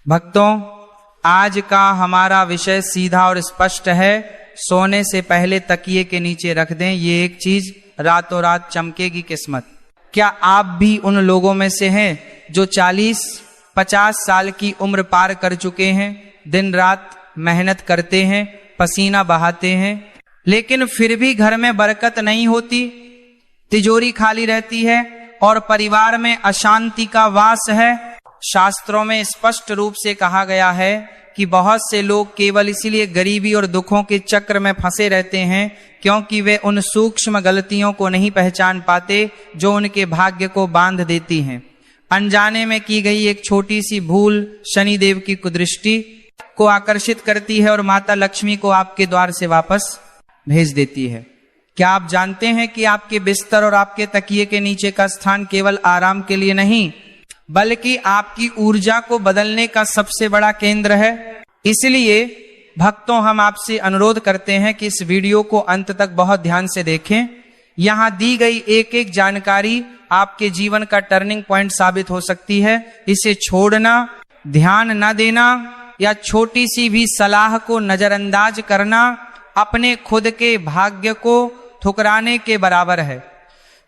भक्तों, आज का हमारा विषय सीधा और स्पष्ट है। सोने से पहले तकिए के नीचे रख दें, ये एक चीज रातों रात चमकेगी किस्मत। क्या आप भी उन लोगों में से हैं जो 40-50 साल की उम्र पार कर चुके हैं, दिन रात मेहनत करते हैं, पसीना बहाते हैं, लेकिन फिर भी घर में बरकत नहीं होती, तिजोरी खाली रहती है और परिवार में अशांति का वास है? शास्त्रों में स्पष्ट रूप से कहा गया है कि बहुत से लोग केवल इसीलिए गरीबी और दुखों के चक्र में फंसे रहते हैं क्योंकि वे उन सूक्ष्म गलतियों को नहीं पहचान पाते जो उनके भाग्य को बांध देती हैं। अनजाने में की गई एक छोटी सी भूल शनिदेव की कुदृष्टि को आकर्षित करती है और माता लक्ष्मी को आपके द्वार से वापस भेज देती है। क्या आप जानते हैं कि आपके बिस्तर और आपके तकिए के नीचे का स्थान केवल आराम के लिए नहीं बल्कि आपकी ऊर्जा को बदलने का सबसे बड़ा केंद्र है? इसलिए भक्तों, हम आपसे अनुरोध करते हैं कि इस वीडियो को अंत तक बहुत ध्यान से देखें। यहां दी गई एक एक जानकारी आपके जीवन का टर्निंग पॉइंट साबित हो सकती है। इसे छोड़ना, ध्यान न देना या छोटी सी भी सलाह को नजरअंदाज करना अपने खुद के भाग्य को ठुकराने के बराबर है।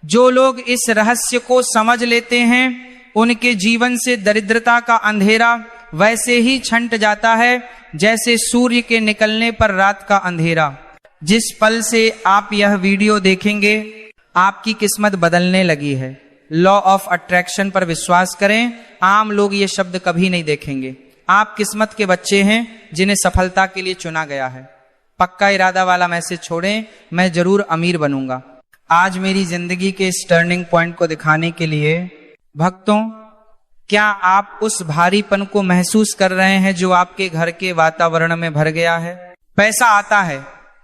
जो लोग इस रहस्य को समझ लेते हैं उनके जीवन से दरिद्रता का अंधेरा वैसे ही छंट जाता है जैसे सूर्य के निकलने पर रात का अंधेरा। जिस पल से आप यह वीडियो देखेंगे आपकी किस्मत बदलने लगी है। लॉ ऑफ अट्रैक्शन पर विश्वास करें, आम लोग ये शब्द कभी नहीं देखेंगे। आप किस्मत के बच्चे हैं जिन्हें सफलता के लिए चुना गया है। पक्का इरादा वाला मैसेज छोड़ें, मैं जरूर अमीर बनूंगा। आज मेरी जिंदगी के इस टर्निंग पॉइंट को दिखाने के लिए भक्तों, क्या आप उस भारीपन को महसूस कर रहे हैं जो आपके घर के वातावरण में भर गया है? पैसा आता है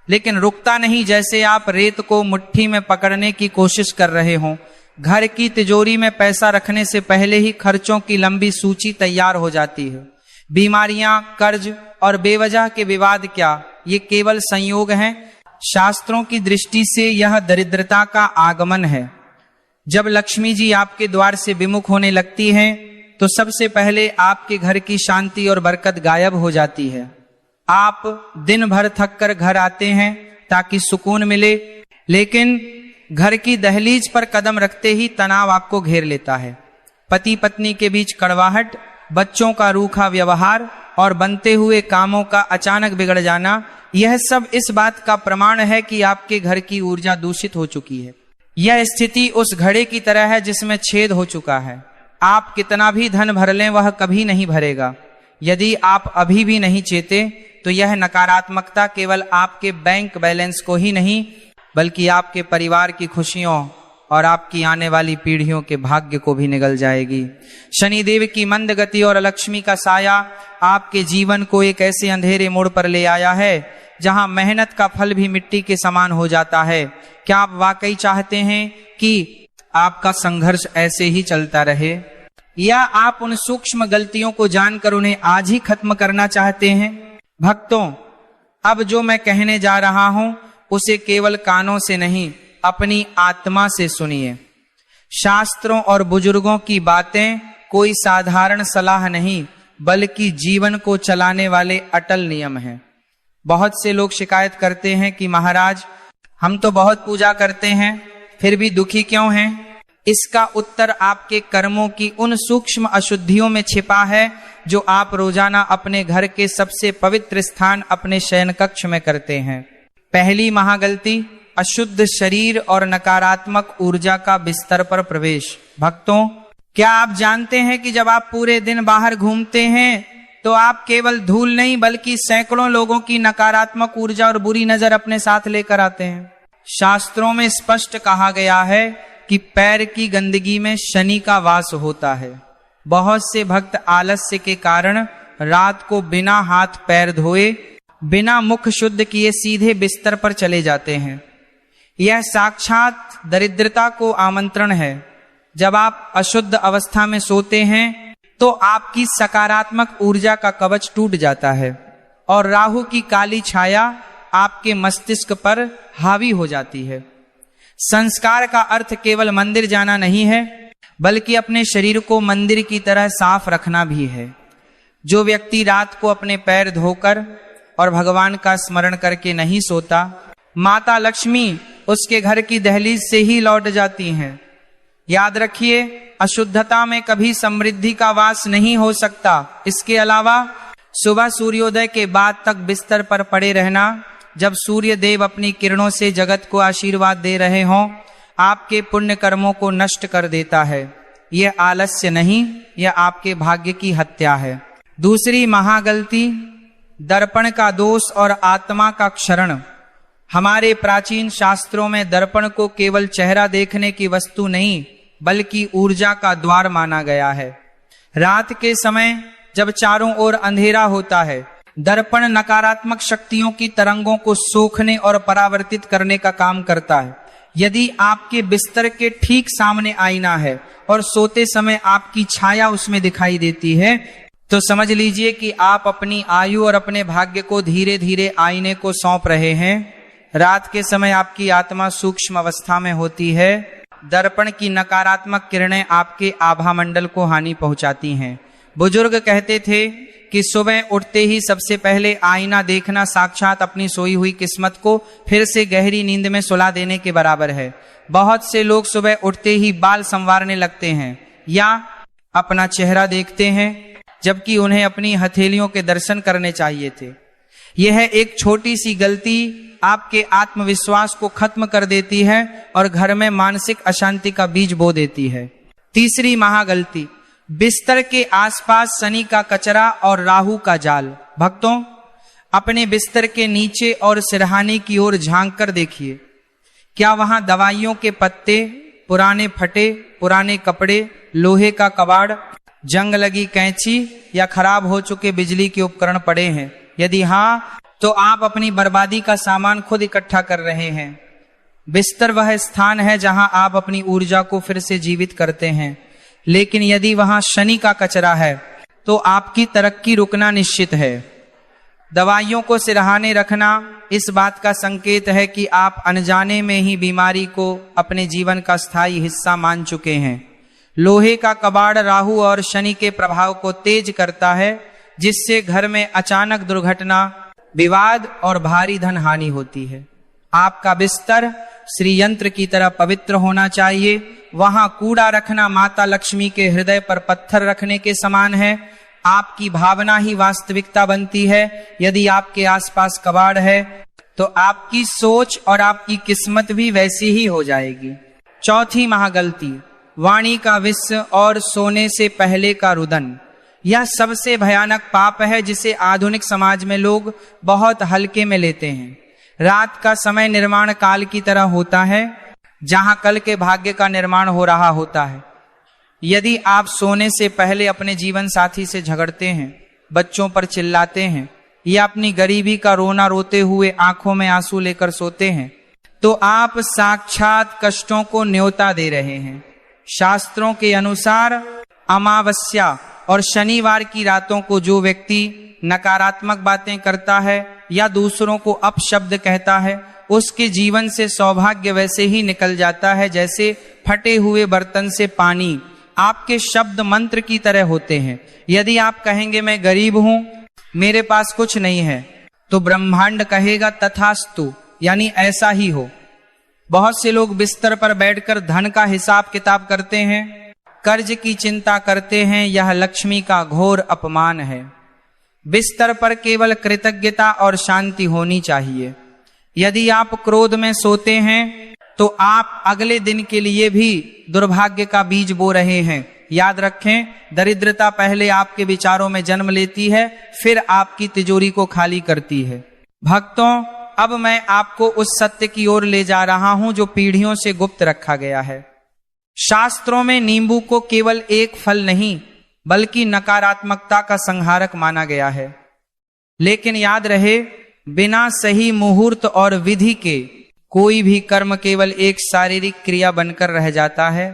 लेकिन रुकता नहीं, जैसे आप रेत को मुट्ठी में पकड़ने की कोशिश कर रहे हो। घर की तिजोरी में पैसा रखने से पहले ही खर्चों की लंबी सूची तैयार हो जाती है। बीमारियां, कर्ज और बेवजह के विवाद क्या ये केवल संयोग हैं? शास्त्रों की दृष्टि से यह दरिद्रता का आगमन है। जब लक्ष्मी जी आपके द्वार से विमुख होने लगती हैं तो सबसे पहले आपके घर की शांति और बरकत गायब हो जाती है। आप दिन भर थक कर घर आते हैं ताकि सुकून मिले, लेकिन घर की दहलीज पर कदम रखते ही तनाव आपको घेर लेता है। पति पत्नी के बीच कड़वाहट, बच्चों का रूखा व्यवहार और बनते हुए कामों का अचानक बिगड़ जाना, यह सब इस बात का प्रमाण है कि आपके घर की ऊर्जा दूषित हो चुकी है। यह स्थिति उस घड़े की तरह है जिसमें छेद हो चुका है। आप कितना भी धन भर लें वह कभी नहीं भरेगा। यदि आप अभी भी नहीं चेते तो यह नकारात्मकता केवल आपके बैंक बैलेंस को ही नहीं बल्कि आपके परिवार की खुशियों और आपकी आने वाली पीढ़ियों के भाग्य को भी निगल जाएगी। शनिदेव की मंद गति और लक्ष्मी का साया आपके जीवन को एक ऐसे अंधेरे मोड़ पर ले आया है जहां मेहनत का फल भी मिट्टी के समान हो जाता है। क्या आप वाकई चाहते हैं कि आपका संघर्ष ऐसे ही चलता रहे, या आप उन सूक्ष्म गलतियों को जानकर उन्हें आज ही खत्म करना चाहते हैं? भक्तों, अब जो मैं कहने जा रहा हूं उसे केवल कानों से नहीं, अपनी आत्मा से सुनिए। शास्त्रों और बुजुर्गों की बातें कोई साधारण सलाह नहीं बल्कि जीवन को चलाने वाले अटल नियम हैं। बहुत से लोग शिकायत करते हैं कि महाराज, हम तो बहुत पूजा करते हैं फिर भी दुखी क्यों हैं? इसका उत्तर आपके कर्मों की उन सूक्ष्म अशुद्धियों में छिपा है जो आप रोजाना अपने घर के सबसे पवित्र स्थान अपने शयन कक्ष में करते हैं। पहली महागलती, अशुद्ध शरीर और नकारात्मक ऊर्जा का बिस्तर पर प्रवेश। भक्तों, क्या आप जानते हैं कि जब आप पूरे दिन बाहर घूमते हैं तो आप केवल धूल नहीं बल्कि सैकड़ों लोगों की नकारात्मक ऊर्जा और बुरी नजर अपने साथ लेकर आते हैं। शास्त्रों में स्पष्ट कहा गया है कि पैर की गंदगी में शनि का वास होता है। बहुत से भक्त आलस्य के कारण रात को बिना हाथ पैर धोए, बिना मुख शुद्ध किए सीधे बिस्तर पर चले जाते हैं। यह साक्षात दरिद्रता को आमंत्रण है। जब आप अशुद्ध अवस्था में सोते हैं तो आपकी सकारात्मक ऊर्जा का कवच टूट जाता है और राहु की काली छाया आपके मस्तिष्क पर हावी हो जाती है। संस्कार का अर्थ केवल मंदिर जाना नहीं है बल्कि अपने शरीर को मंदिर की तरह साफ रखना भी है। जो व्यक्ति रात को अपने पैर धोकर और भगवान का स्मरण करके नहीं सोता, माता लक्ष्मी उसके घर की दहलीज से ही लौट जाती हैं। याद रखिए, अशुद्धता में कभी समृद्धि का वास नहीं हो सकता। इसके अलावा सुबह सूर्योदय के बाद तक बिस्तर पर पड़े रहना, जब सूर्य देव अपनी किरणों से जगत को आशीर्वाद दे रहे हों, आपके पुण्य कर्मों को नष्ट कर देता है। यह आलस्य नहीं, यह आपके भाग्य की हत्या है। दूसरी महागलती, दर्पण का दोष और आत्मा का क्षरण। हमारे प्राचीन शास्त्रों में दर्पण को केवल चेहरा देखने की वस्तु नहीं, बल्कि ऊर्जा का द्वार माना गया है। रात के समय जब चारों ओर अंधेरा होता है, दर्पण नकारात्मक शक्तियों की तरंगों को सोखने और परावर्तित करने का काम करता है। यदि आपके बिस्तर के ठीक सामने आईना है और सोते समय आपकी छाया उसमें दिखाई देती है, तो समझ लीजिए कि आप अपनी आयु और अपने भाग्य को धीरे धीरे आईने को सौंप रहे हैं। रात के समय आपकी आत्मा सूक्ष्म अवस्था में होती है। दर्पण की नकारात्मक किरणें आपके आभा मंडल को हानि पहुंचाती हैं। बुजुर्ग कहते थे कि सुबह उठते ही सबसे पहले आईना देखना साक्षात अपनी सोई हुई किस्मत को फिर से गहरी नींद में सुला देने के बराबर है। बहुत से लोग सुबह उठते ही बाल संवारने लगते हैं या अपना चेहरा देखते हैं, जबकि उन्हें अपनी हथेलियों के दर्शन करने चाहिए थे। यह एक छोटी सी गलती आपके आत्मविश्वास को खत्म कर देती है और घर में मानसिक अशांति का बीज बो देती है। तीसरी महागलती, बिस्तर के आसपास शनि का कचरा और राहु का जाल। भक्तों, अपने बिस्तर के नीचे और सिरहाने की ओर झांक कर देखिए, क्या वहां दवाइयों के पत्ते, पुराने फटे पुराने कपड़े, लोहे का कबाड़, जंग लगी कैंची या खराब हो चुके बिजली के उपकरण पड़े हैं? यदि हाँ, तो आप अपनी बर्बादी का सामान खुद इकट्ठा कर रहे हैं। बिस्तर वह स्थान है जहां आप अपनी ऊर्जा को फिर से जीवित करते हैं, लेकिन यदि वहां शनि का कचरा है तो आपकी तरक्की रुकना निश्चित है। दवाइयों को सिरहाने रखना इस बात का संकेत है कि आप अनजाने में ही बीमारी को अपने जीवन का स्थायी हिस्सा मान चुके हैं। लोहे का कबाड़ राहु और शनि के प्रभाव को तेज करता है, जिससे घर में अचानक दुर्घटना, विवाद और भारी धन हानि होती है। आपका बिस्तर श्री यंत्र की तरह पवित्र होना चाहिए। वहां कूड़ा रखना माता लक्ष्मी के हृदय पर पत्थर रखने के समान है। आपकी भावना ही वास्तविकता बनती है। यदि आपके आसपास कबाड़ है तो आपकी सोच और आपकी किस्मत भी वैसी ही हो जाएगी। चौथी महागलती, वाणी का विष और सोने से पहले का रुदन। यह सबसे भयानक पाप है जिसे आधुनिक समाज में लोग बहुत हल्के में लेते हैं। रात का समय निर्माण काल की तरह होता है, जहां कल के भाग्य का निर्माण हो रहा होता है। यदि आप सोने से पहले अपने जीवन साथी से झगड़ते हैं, बच्चों पर चिल्लाते हैं या अपनी गरीबी का रोना रोते हुए आंखों में आंसू लेकर सोते हैं, तो आप साक्षात कष्टों को न्योता दे रहे हैं। शास्त्रों के अनुसार अमावस्या और शनिवार की रातों को जो व्यक्ति नकारात्मक बातें करता है या दूसरों को अपशब्द कहता है, उसके जीवन से सौभाग्य वैसे ही निकल जाता है जैसे फटे हुए बर्तन से पानी। आपके शब्द मंत्र की तरह होते हैं। यदि आप कहेंगे मैं गरीब हूं, मेरे पास कुछ नहीं है, तो ब्रह्मांड कहेगा तथास्तु, यानी ऐसा ही हो। बहुत से लोग बिस्तर पर बैठकर धन का हिसाब किताब करते हैं, कर्ज की चिंता करते हैं। यह लक्ष्मी का घोर अपमान है। बिस्तर पर केवल कृतज्ञता और शांति होनी चाहिए। यदि आप क्रोध में सोते हैं तो आप अगले दिन के लिए भी दुर्भाग्य का बीज बो रहे हैं। याद रखें, दरिद्रता पहले आपके विचारों में जन्म लेती है, फिर आपकी तिजोरी को खाली करती है। भक्तों, अब मैं आपको उस सत्य की ओर ले जा रहा हूं जो पीढ़ियों से गुप्त रखा गया है। शास्त्रों में नींबू को केवल एक फल नहीं बल्कि नकारात्मकता का संहारक माना गया है। लेकिन याद रहे, बिना सही मुहूर्त और विधि के कोई भी कर्म केवल एक शारीरिक क्रिया बनकर रह जाता है।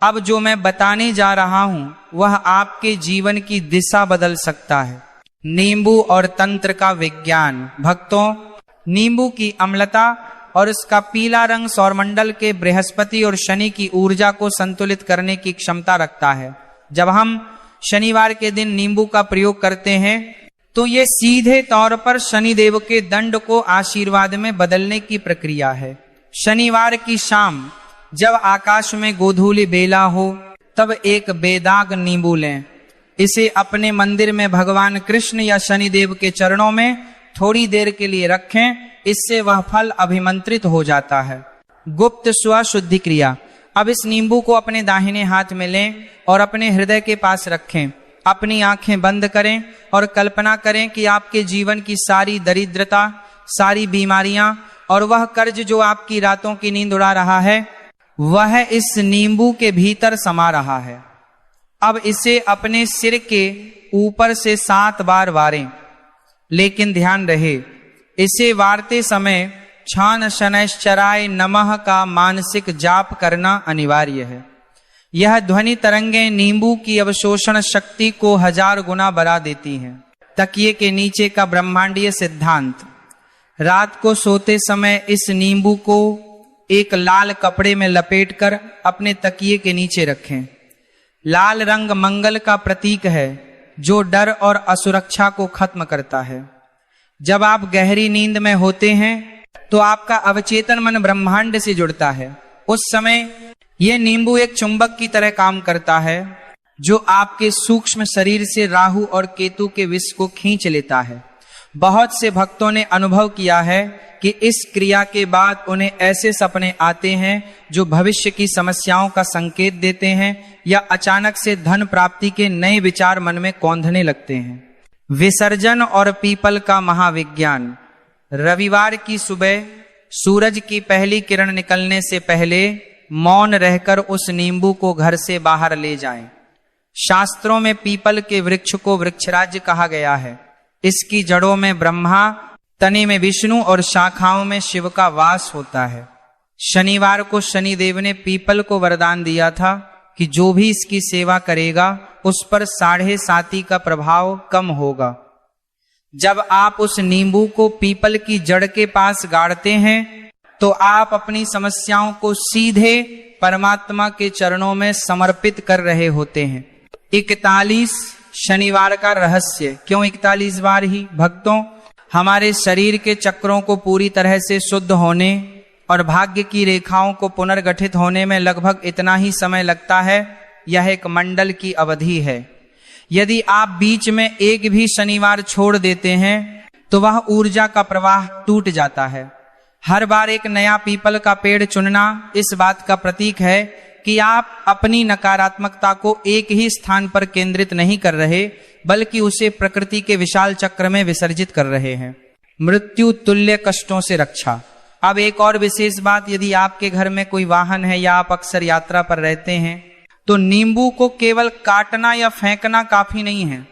अब जो मैं बताने जा रहा हूं वह आपके जीवन की दिशा बदल सकता है। नींबू और तंत्र का विज्ञान। भक्तों, नींबू की अम्लता और उसका पीला रंग सौरमंडल के बृहस्पति और शनि की ऊर्जा को संतुलित करने की क्षमता रखता है। जब हम शनिवार के दिन नींबू का प्रयोग करते हैं तो ये सीधे तौर पर शनिदेव के दंड को आशीर्वाद में बदलने की प्रक्रिया है। शनिवार की शाम जब आकाश में गोधूली बेला हो तब एक बेदाग नींबू लें, इसे अपने मंदिर में भगवान कृष्ण या शनिदेव के चरणों में थोड़ी देर के लिए रखें, इससे वह फल अभिमंत्रित हो जाता है। गुप्त स्वशुद्धि क्रिया। अब इस नींबू को अपने दाहिने हाथ में लें और अपने हृदय के पास रखें। अपनी आंखें बंद करें और कल्पना करें कि आपके जीवन की सारी दरिद्रता, सारी बीमारियां और वह कर्ज जो आपकी रातों की नींद उड़ा रहा है वह इस नींबू के भीतर समा रहा है। अब इसे अपने सिर के ऊपर से 7 बार वारें, लेकिन ध्यान रहे इसे वारते समय छान शनैश्चराय नमः का मानसिक जाप करना अनिवार्य है। यह ध्वनि तरंगें नींबू की अवशोषण शक्ति को 1000 गुना बढ़ा देती हैं। तकिए के नीचे का ब्रह्मांडीय सिद्धांत। रात को सोते समय इस नींबू को एक लाल कपड़े में लपेटकर अपने तकिए के नीचे रखें। लाल रंग मंगल का प्रतीक है जो डर और असुरक्षा को खत्म करता है। जब आप गहरी नींद में होते हैं तो आपका अवचेतन मन ब्रह्मांड से जुड़ता है। उस समय यह नींबू एक चुंबक की तरह काम करता है जो आपके सूक्ष्म शरीर से राहु और केतु के विष को खींच लेता है। बहुत से भक्तों ने अनुभव किया है कि इस क्रिया के बाद उन्हें ऐसे सपने आते हैं जो भविष्य की समस्याओं का संकेत देते हैं या अचानक से धन प्राप्ति के नए विचार मन में कौंधने लगते हैं। विसर्जन और पीपल का महाविज्ञान। रविवार की सुबह सूरज की पहली किरण निकलने से पहले मौन रहकर उस नींबू को घर से बाहर ले जाएं। शास्त्रों में पीपल के वृक्ष को वृक्षराज कहा गया है। इसकी जड़ों में ब्रह्मा, तने में विष्णु और शाखाओं में शिव का वास होता है। शनिवार को शनिदेव ने पीपल को वरदान दिया था कि जो भी इसकी सेवा करेगा उस पर 7.5 का प्रभाव कम होगा। जब आप उस नींबू को पीपल की जड़ के पास गाड़ते हैं तो आप अपनी समस्याओं को सीधे परमात्मा के चरणों में समर्पित कर रहे होते हैं। 41 शनिवार का रहस्य। क्यों 41 बार ही? भक्तों, हमारे शरीर के चक्रों को पूरी तरह से शुद्ध होने और भाग्य की रेखाओं को पुनर्गठित होने में लगभग इतना ही समय लगता है। यह एक मंडल की अवधि है। यदि आप बीच में एक भी शनिवार छोड़ देते हैं तो वह ऊर्जा का प्रवाह टूट जाता है। हर बार एक नया पीपल का पेड़ चुनना इस बात का प्रतीक है कि आप अपनी नकारात्मकता को एक ही स्थान पर केंद्रित नहीं कर रहे बल्कि उसे प्रकृति के विशाल चक्र में विसर्जित कर रहे हैं। मृत्यु तुल्य कष्टों से रक्षा। अब एक और विशेष बात, यदि आपके घर में कोई वाहन है या आप अक्सर यात्रा पर रहते हैं तो नींबू को केवल काटना या फेंकना काफी नहीं है।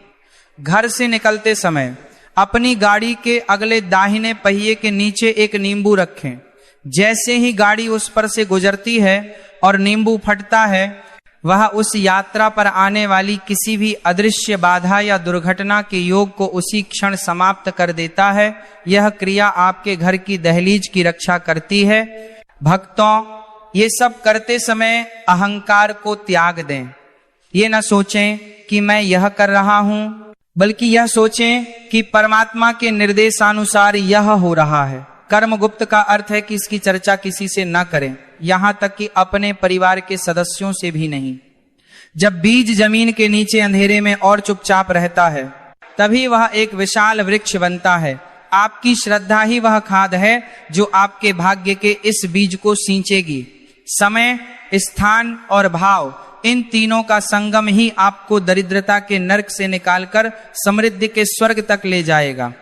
घर से निकलते समय अपनी गाड़ी के अगले दाहिने पहिए के नीचे एक नींबू रखें। जैसे ही गाड़ी उस पर से गुजरती है और नींबू फटता है, वह उस यात्रा पर आने वाली किसी भी अदृश्य बाधा या दुर्घटना के योग को उसी क्षण समाप्त कर देता है। यह क्रिया आपके घर की दहलीज की रक्षा करती है। भक्तों, ये सब करते समय अहंकार को त्याग दें। ये न सोचें कि मैं यह कर रहा हूं, बल्कि यह सोचें कि परमात्मा के निर्देशानुसार यह हो रहा है। कर्म गुप्त का अर्थ है कि इसकी चर्चा किसी से न करें, यहां तक कि अपने परिवार के सदस्यों से भी नहीं। जब बीज जमीन के नीचे अंधेरे में और चुपचाप रहता है तभी वह एक विशाल वृक्ष बनता है। आपकी श्रद्धा ही वह खाद है जो आपके भाग्य के इस बीज को सींचेगी। समय, स्थान और भाव, इन तीनों का संगम ही आपको दरिद्रता के नरक से निकालकर समृद्धि के स्वर्ग तक ले जाएगा।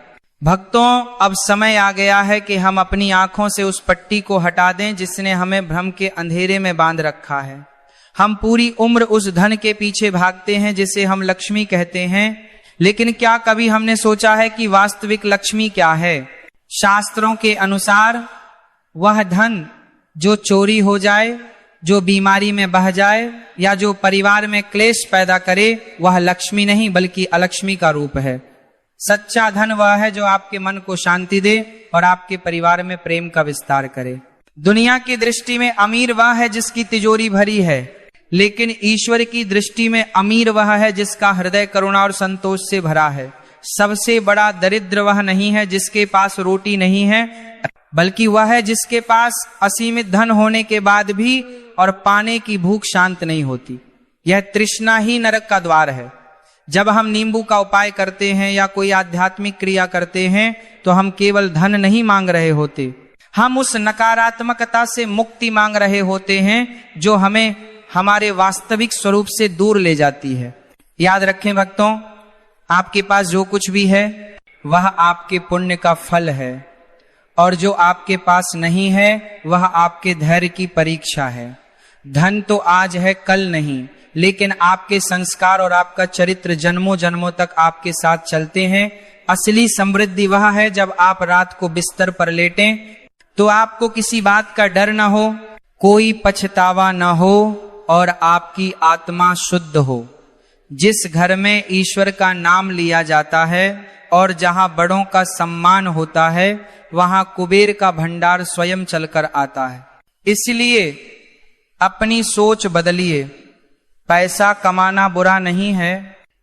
भक्तों, अब समय आ गया है कि हम अपनी आंखों से उस पट्टी को हटा दें जिसने हमें भ्रम के अंधेरे में बांध रखा है। हम पूरी उम्र उस धन के पीछे भागते हैं जिसे हम लक्ष्मी कहते हैं, लेकिन क्या कभी हमने सोचा है कि वास्तविक लक्ष्मी क्या है? शास्त्रों के अनुसार वह धन जो चोरी हो जाए, जो बीमारी में बह जाए या जो परिवार में क्लेश पैदा करे, वह लक्ष्मी नहीं बल्कि अलक्ष्मी का रूप है। सच्चा धन वह है जो आपके मन को शांति दे और आपके परिवार में प्रेम का विस्तार करे। दुनिया की दृष्टि में अमीर वह है जिसकी तिजोरी भरी है, लेकिन ईश्वर की दृष्टि में अमीर वह है जिसका हृदय करुणा और संतोष से भरा है। सबसे बड़ा दरिद्र वह नहीं है जिसके पास रोटी नहीं है, बल्कि वह है जिसके पास असीमित धन होने के बाद भी और पाने की भूख शांत नहीं होती। यह तृष्णा ही नरक का द्वार है। जब हम नींबू का उपाय करते हैं या कोई आध्यात्मिक क्रिया करते हैं तो हम केवल धन नहीं मांग रहे होते, हम उस नकारात्मकता से मुक्ति मांग रहे होते हैं जो हमें हमारे वास्तविक स्वरूप से दूर ले जाती है। याद रखें भक्तों, आपके पास जो कुछ भी है वह आपके पुण्य का फल है, और जो आपके पास नहीं है वह आपके धैर्य की परीक्षा है। धन तो आज है कल नहीं, लेकिन आपके संस्कार और आपका चरित्र जन्मों जन्मों तक आपके साथ चलते हैं। असली समृद्धि वह है जब आप रात को बिस्तर पर लेटें तो आपको किसी बात का डर न हो, कोई पछतावा न हो और आपकी आत्मा शुद्ध हो। जिस घर में ईश्वर का नाम लिया जाता है और जहां बड़ों का सम्मान होता है वहां कुबेर का भंडार स्वयं चलकर आता है। इसलिए अपनी सोच बदलिए। पैसा कमाना बुरा नहीं है,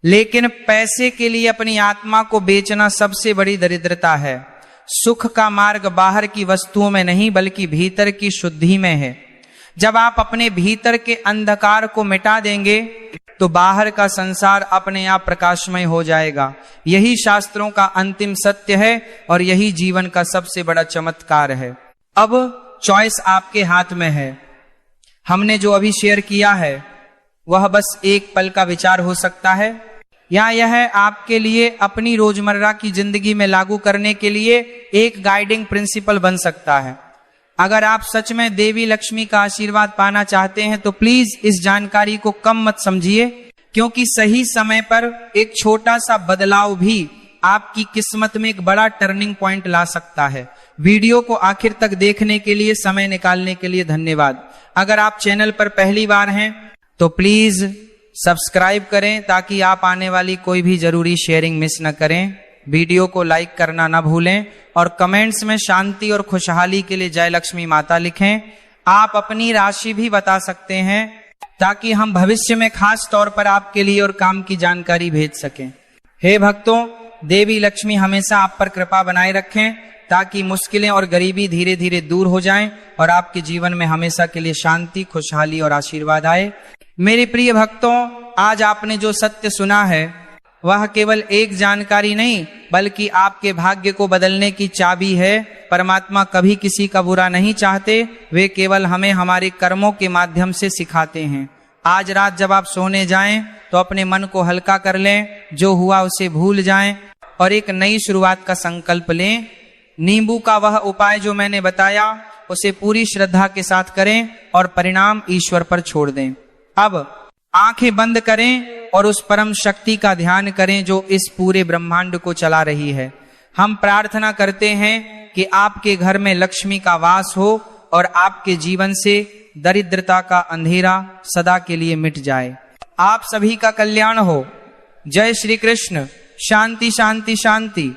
लेकिन पैसे के लिए अपनी आत्मा को बेचना सबसे बड़ी दरिद्रता है। सुख का मार्ग बाहर की वस्तुओं में नहीं बल्कि भीतर की शुद्धि में है। जब आप अपने भीतर के अंधकार को मिटा देंगे तो बाहर का संसार अपने आप प्रकाशमय हो जाएगा। यही शास्त्रों का अंतिम सत्य है और यही जीवन का सबसे बड़ा चमत्कार है। अब चॉइस आपके हाथ में है। हमने जो अभी शेयर किया है वह बस एक पल का विचार हो सकता है, या यह आपके लिए अपनी रोजमर्रा की जिंदगी में लागू करने के लिए एक गाइडिंग प्रिंसिपल बन सकता है। अगर आप सच में देवी लक्ष्मी का आशीर्वाद पाना चाहते हैं तो प्लीज इस जानकारी को कम मत समझिए, क्योंकि सही समय पर एक छोटा सा बदलाव भी आपकी किस्मत में एक बड़ा टर्निंग पॉइंट ला सकता है। वीडियो को आखिर तक देखने के लिए, समय निकालने के लिए धन्यवाद। अगर आप चैनल पर पहली बार हैं तो प्लीज सब्सक्राइब करें ताकि आप आने वाली कोई भी जरूरी शेयरिंग मिस न करें। वीडियो को लाइक करना न भूलें और कमेंट्स में शांति और खुशहाली के लिए जय लक्ष्मी माता लिखें। आप अपनी राशि भी बता सकते हैं ताकि हम भविष्य में खास तौर पर आपके लिए और काम की जानकारी भेज सकें। हे भक्तों, देवी लक्ष्मी हमेशा आप पर कृपा बनाए रखें ताकि मुश्किलें और गरीबी धीरे धीरे दूर हो जाएं और आपके जीवन में हमेशा के लिए शांति, खुशहाली और आशीर्वाद आए। मेरे प्रिय भक्तों, आज आपने जो सत्य सुना है वह केवल एक जानकारी नहीं बल्कि आपके भाग्य को बदलने की चाबी है। परमात्मा कभी किसी का बुरा नहीं चाहते, वे केवल हमें हमारे कर्मों के माध्यम से सिखाते हैं। आज रात जब आप सोने जाएं तो अपने मन को हल्का कर लें, जो हुआ उसे भूल जाएं और एक नई शुरुआत का संकल्प लें। नींबू का वह उपाय जो मैंने बताया उसे पूरी श्रद्धा के साथ करें और परिणाम ईश्वर पर छोड़ दें। अब आंखें बंद करें और उस परम शक्ति का ध्यान करें जो इस पूरे ब्रह्मांड को चला रही है। हम प्रार्थना करते हैं कि आपके घर में लक्ष्मी का वास हो और आपके जीवन से दरिद्रता का अंधेरा सदा के लिए मिट जाए। आप सभी का कल्याण हो। जय श्री कृष्ण। शांति शांति शांति।